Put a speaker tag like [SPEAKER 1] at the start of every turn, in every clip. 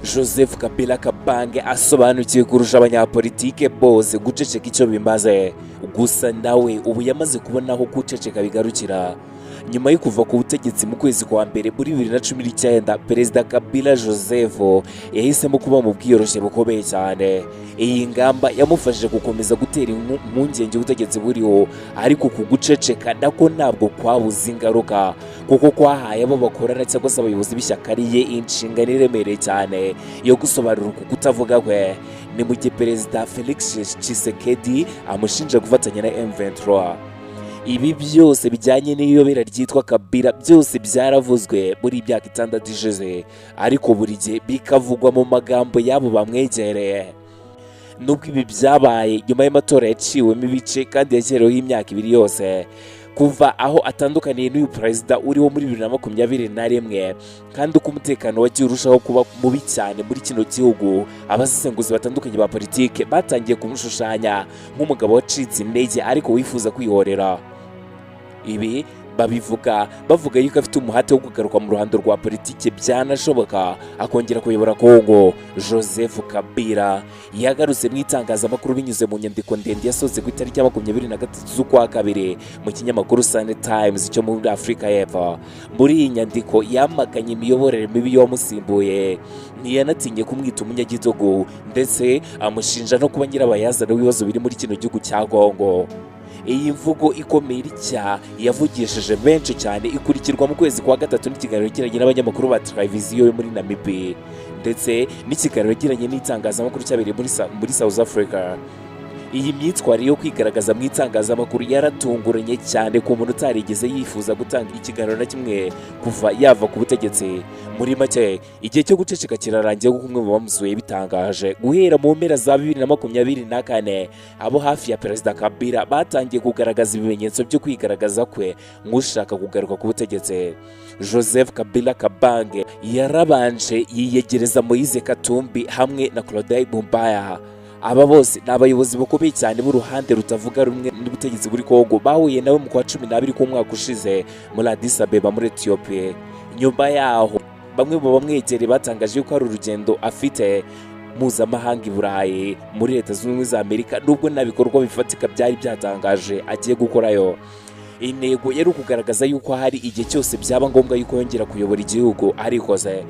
[SPEAKER 1] Joseph Kabila Kabange asobanukiwe kurusha abanyapolitike bose guceceka icyo bimaze, gusa nawe ubu yamaze kubona aho guceceka bigarukira. Nyuma yo kuva ku butegetsi mu kwezi kwa mbere muri 2019, Perezida Kabila Joseph yahisemo kuba mu bwiyoroshye bukomeye cyane. Iyi ngamba yamufashije gukomeza gutera impungenge ubutegetsi buriho, ariko ku guceceka nako ntabwo kwabuze ingaruka, kuko kwahaye abo bakorana cyangwa se abayobozi b'ishyaka riye inshingano iremereye cyane yo gusobanura uku kutavuga kwe. Ni mu gihe Perezida Félix Tshisekedi amushinja gufatanya na M23. Ibi byose bijyanye n'iyobera ryitwa Kabila byose byaravuzwe muri imyaka 6 ishize, ariko buri gihe bikavugwa mu magambo yabo bamwegereye. Nubwo ibi byabaye nyuma y'amatora yaciwemo ibice kandi yagereweho imyaka 2 yose, kuva aho atandukaniye n'uyu perezida uriho muri 2021, kandi uko umutekano wagiye urushaho kuba mubi cyane muri kino gihugu, abasesenguzi batandukanye ba politike batangiye kumushushanya nk'umugabo wacitse intege ariko wifuza kwihorera. Ibi bavuga yuko afite umuhate wo kugaruka mu ruhando rwa politike byanashoboka akongera kuyobora Kongo. Joseph Kabila yagarutse mu itangazamakuru binyuze mu nyandiko ndende yasoze ku itariki ya 23 z'ukwa kabiri mu kinyamakuru Sun Times cyo muri Afrika y'Epfo. Muri iyi nyandiko yamaganye imiyoborere mibi y'uwamusimbuye, ntiyanatinye kumwita umunyagitugu, ndetse amushinja no kuba nyirabayazana w'ibibazo biri muri kino gihugu cya Kongo. Iyi mvugo ikomeye icyaha yavugishije benshi cyane, ikurikirwa mu kwezi kwa gatatu n'ikiganiro kiranye n'abanyamakuru ba televiziyo yo muri Namibia, ndetse n'ikiganiro kiranye n'itangazamakuru cyabereye muri South Africa. Iyi myitwarire yo kwigaragaza mu itangazamakuru yaratunguranye cyane ku muntu utarigeze yifuza gutanga ikiganiro na kimwe kuva yava ku butegetsi. Muri make, igihe cyo guceceka kirarangiye kuko umwe mu bamusuye bitangaje. Guhera mu mpera za 2024, abo hafi ya Perezida Kabila batangiye kugaragaza ibimenyetso byo kwigaragaza kwe nk'ushaka kugaruka ku butegetsi. Joseph Kabila Kabange yarabanje yiyegereza Moise Katumbi hamwe na Claude Mumbaya. Aba bose ni abayobozi bakomeye cyane b'uruhande rutavuga rumwe n'ubutegetsi buri Kongo, bahuye nawe mu kwa 12 k'umwaka ushize muri Addis Abeba muri Ethiopia. Nyuma yaho bamwe mu bamwegereye batangaje yuko ari urugendo afite mpuzamahanga i Burayi muri Leta Zunze Ubumwe za Amerika, nubwo nta bikorwa bifatika byari byatangaje agiye gukorayo. Intego yari ukugaragaza yuko hari igihe cyose byaba ngombwa yuko yongera kuyobora igihugu, arikoze.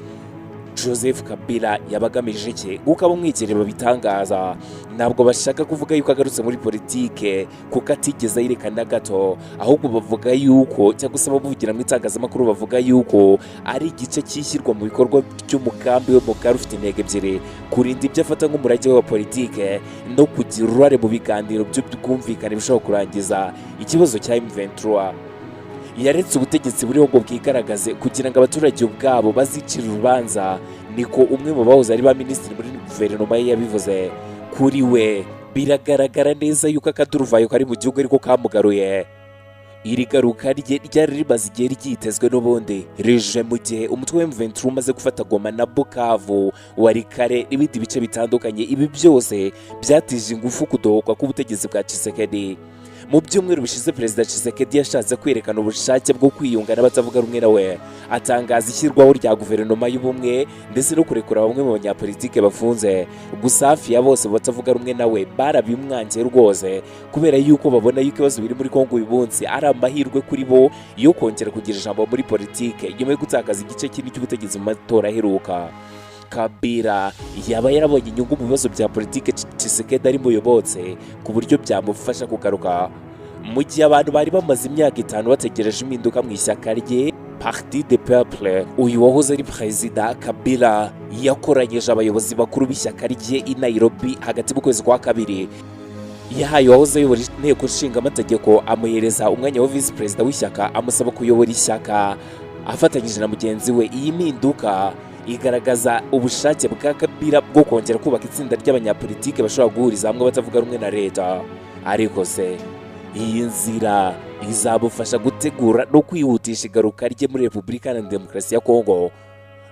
[SPEAKER 1] Joseph Kabila yabagamije iki? Guko abamwegereye babitangaza ntabwo bashaka kuvuga yuko agarutse muri politike, kuko atigeze yerekana gato, ahubwo bavuga yuko cyangwa se bavugira mu itangazamakuru bavuga yuko ari igice cyishyirwa mu bikorwa by'umugambi we mugari ufite intego ebyiri: kurinda ibyo afata nk'umurage wa politike no kugira uruhare mu biganiro by'ubwumvikane bishobora kurangiza ikibazo cya M23. Yaretse ubutegetsi buriho ngo bwigaragaze kugira ngo abaturage ubwabo bazicira urubanza, niko umwe mu bahoze ari ba minisitiri muri guverinoma ye yabivuze. Kuri we biragaragara neza yuko akaduruvayo kari mu gihugu ariko kamugaruye. Iri garuka rye ryari rimaze igihe ryitezwe n'ubundi, rije mu gihe umutwe wa M23 umaze gufata Goma na Bukavu, Warikare n'ibindi bice bitandukanye. Ibi byose byatije ingufu kudohoka k'ubutegetsi bwa Tshisekedi. Mu byumweru bishize Perezida Tshisekedi yashatse kwerekana ubushake bwo kwiyunga n'abatavuga rumwe nawe, atangaza ishyirwaho rya guverinoma y'ubumwe ndetse no kurekura bamwe mu banyapolitike bafunze. Gusa hafi ya bose batavuga rumwe nawe barabimwangiye rwose, kubera yuko babona yuko ibibazo biri muri Kongo uyu munsi ari amahirwe kuri bo yo kongera kugira ijambo muri politike nyuma yo gutakaza igice kinini cy'ubutegetsi mu matora aheruka. Kabila yaba yarabonye inyungu mu bibazo bya politike Tshisekedi ari muyobotse ku buryo byamufasha kugaruka. Mu gihe abantu bari bamaze imyaka 5 bategereje impinduka mu ishyaka rye Parti des Peuples, uyu wahoze ari Perezida Kabila yakoranyije abayobozi bakuru b'ishyaka rye i Nairobi hagati mu kwezi kwa kabiri. Yahaye wahoze ayobora inteko nshinga amategeko amuhereza umwanya wa vice perezida w'ishyaka, amusaba kuyobora ishyaka afatanyije na mugenzi we. Iyi mpinduka igaragaza ubushake bwa Kabila bwo kongera kubaka itsinda ry'abanyapolitike bashobora guhuriza hamwe batavuga rumwe na leta. Ariko se iyi nzira izabufasha gutegura no kwihutisha igaruka rye muri Repubulika Iharanira Demokarasi ya Kongo?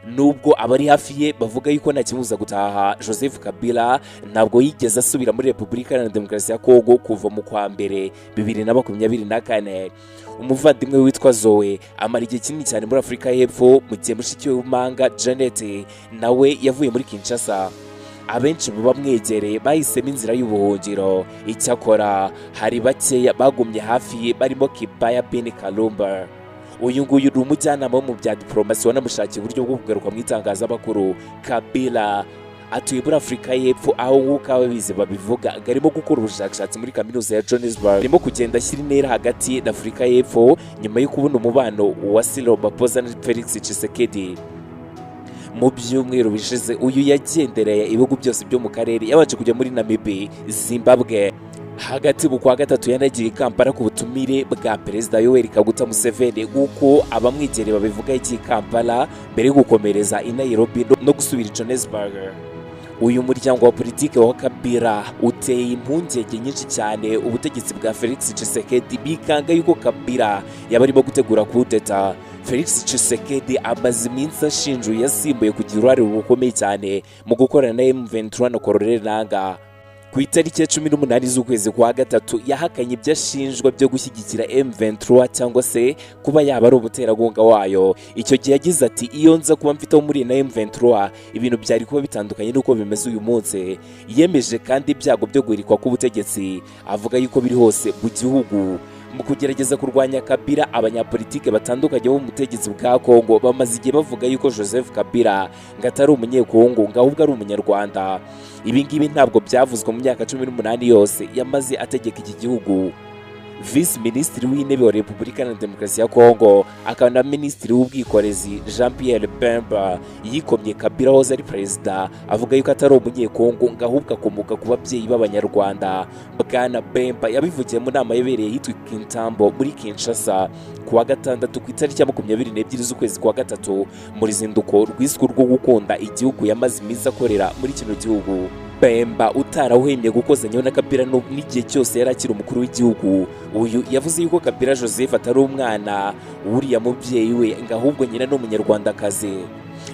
[SPEAKER 1] nubwo abari hafi ye bavuga yuko nta kimubuza gutaha, Joseph Kabila ntabwo yigeze asubira muri Repubulika Iharanira Demokarasi ya Kongo kuva mu kwa mbere 2024. Umuvandimwe witwa Zoe amara igihe kinini cyane muri Afurika y'Epfo, mu gihe mushiki we w'umanga Janet nawe yavuye muri Kinshasa. Abenshi mu bamwegereye bahisemo inzira y'ubuhungiro, icyakora hari bakeya bagumye hafi ye barimo Kibaya Ben Kalumba. Uyu nguyu ni umujyanama wo mu bya diplomasi wanamushakiye uburyo bwo kugaruka mu itangazamakuru. Kabila atuye muri Afurika y'Epfo, aho nk'uko ababizi babivuga arimo gukora ubushakashatsi muri kaminuza ya Johannesburg, arimo kugenda ashyira intera hagati na Afurika y'Epfo nyuma yo kubona umubano wa Cyril Ramaphosa na Félix Tshisekedi. Mu byumweru bishize uyu yagendereye ibihugu byose byo mu karere, yabanje kujya muri Namibia, Zimbabwe. Hagati mu kwa gatatu yanagiye Kampala ku butumire bwa Perezida Yoweri Kaguta Museveni, nk'uko abamwegereye babivuga yagiye Kampala mbere yo gukomereza i Nairobi no gusubira i Johannesburg. Uyu muryango wa politiki wa Kabila uteye impungenge nyinshi cyane ubutegetsi bwa Félix Tshisekedi, bikanga yuko Kabila yaba arimo gutegura kudeta. Félix Tshisekedi amaze iminsi ashinjwa yasimbuye kugira uruhare rukomeye cyane mu gukorana na M23 na Colonel Nanga. Ku itariki ya 18 z'ukwezi kwa gatatu yahakanye ibyo ashinjwa byo gushyigikira M23 cyangwa se kuba yaba ari umuterankunga wayo. Icyo gihe yagize ati, iyo nza kuba mfite muri na M23 ibintu byari kuba bitandukanye nuko bimeze uyu munsi. Yemeje kandi ibyago byo guhirikwa k'ubutegetsi, avuga yuko biri hose mu gihugu. Mu kugerageza kurwanya Kabila, abanyapolitike batandukanye bo mu butegetsi bwa Kongo bamaze igihe bavuga yuko Joseph Kabila ngo atari umunyekongo, ngo ahubwo ari umunyarwanda. Ibi ngibi ntabwo byavuzwe mu myaka 18 yose yamaze ategeka iki gihugu. Vice Minisitiri w'Intebe wa Repubulika Iharanira Demokarasi ya Kongo akaba na Minisitiri w'Ubwikorezi Jean-Pierre Bemba yikomye Kabila wahoze ari perezida, avuga yuko atari umunyekongo ngo ahubwo akomoka ku babyeyi b'abanyarwanda. Bwana Bemba yabivugiye mu nama yabereye yitwa Kintambo muri Kinshasa kuwa gatandatu ku itariki ya 22 z'ukwezi kwa gatatu, mu ruzinduko rwiswe rwo gukunda igihugu yamaze iminsi akorera muri kino gihugu. Bemba utarawuhemye gukozanyaho na Kabila n'igihe cyose yari akiri umukuru w'igihugu. Uyu yavuze yuko Kabila Joseph atari umwana wuriya mubyeyi we, ngo ahubwo nyina ni umunyarwandakazi.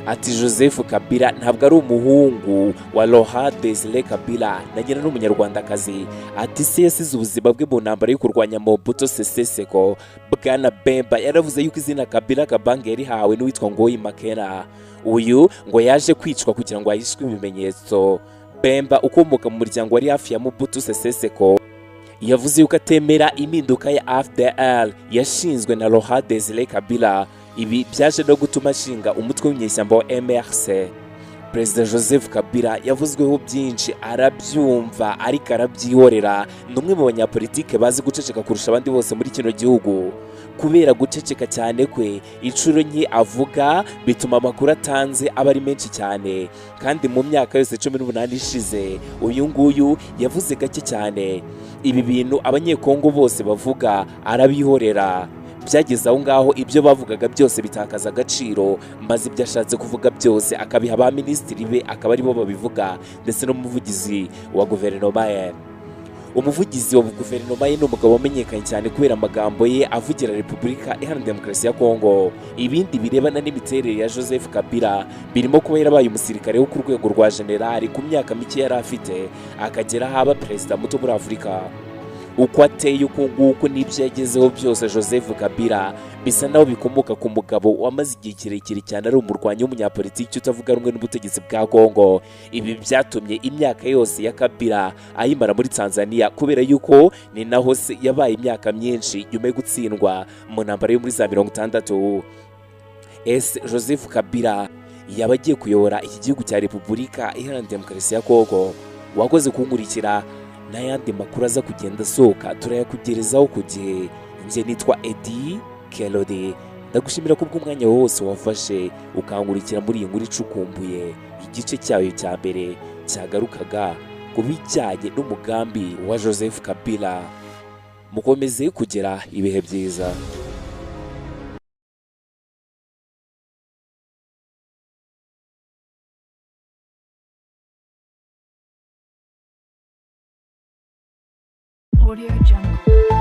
[SPEAKER 1] Ati Joseph Kabila ntabwo ari umuhungu wa Laurent Desire Kabila, na nyina ni umunyarwandakazi. Ati se yasize ubuzima bwe mu ntambara yo kurwanya Mobutu Sese Seko. Bwana Bemba yaravuze yuko izina Kabila Kabange yari hawe n'uwitwa Ngoyi Makena. Uyu ngo yaje kwicwa kugira ngo ahishwe ibimenyetso. Bemba ukomoka mu muryango wari hafi ya Mobutu Sese Seko yavuze yuko atemera impinduka ya AFDL yashinzwe na Laurent Desire Kabila. Ibi byaje no gutuma ashinga umutwe w'inyeshyamba wa MRC. Perezida Joseph Kabila yavuzweho byinshi, arabyumva ariko arabyihorera. N'umwe mu banyapolitike bazi guceceka kurusha abandi bose muri kino gihugu. Kubera guceceka cyane kwe, inshuro nke avuga bituma amakuru atanze aba ari menshi cyane, kandi mu myaka yose 18 ishize uyu nguyu yavuze gake cyane. Ibi bintu abanyekongo bose bavuga arabihorera. Byageze aho ngaho ibyo bavugaga byose bitakaza agaciro, maze ibyo ashatse kuvuga byose akabiha ba minisitiri be, akaba aribo babivuga, ndetse n'umuvugizi wa guverinoma ye. Umuvugizi wa guverinoma ye ni umugabo wamenyekanye cyane kubera amagambo ye avugira Repubulika Iharanira Demokarasi ya Kongo. Ibindi birebana n'imiterere ya Joseph Kabila birimo kuba yarabaye umusirikare wo ku rwego rwa generali ku myaka mike yari afite, akagera haba perezida muto muri Afurika. Uko ateye uko nguko n'ibyo yagezeho byose, Joseph Kabila bisa naho bikomoka ku mugabo wamaze igihe kirekire cyane ari umurwanyi w'umunyapolitiki utavuga rumwe n'ubutegetsi bwa Kongo. Ibi byatumye imyaka yose ya Kabila ayimara muri Tanzania, kubera yuko ni naho se yabaye imyaka myinshi nyuma yo gutsindwa mu ntambara yo muri za 60. Ese Joseph Kabila yaba agiye kuyobora iki gihugu cya Repubulika Iharanira Demokarasi ya Kongo? Wakoze kunkurikira, n'ayandi makuru aza kugenda asohoka turayakugerezaho ku gihe. Njye nitwa Edi Kelode, ndagushimira ko bw'umwanya wose wafashe ukankurikira muri iyi nkuru icukumbuye. Igice cyayo cya mbere cyagarukaga ku bijyanye n'umugambi wa Joseph Kabila. Mukomeze kugira ibihe byiza.
[SPEAKER 2] Audio Jungle.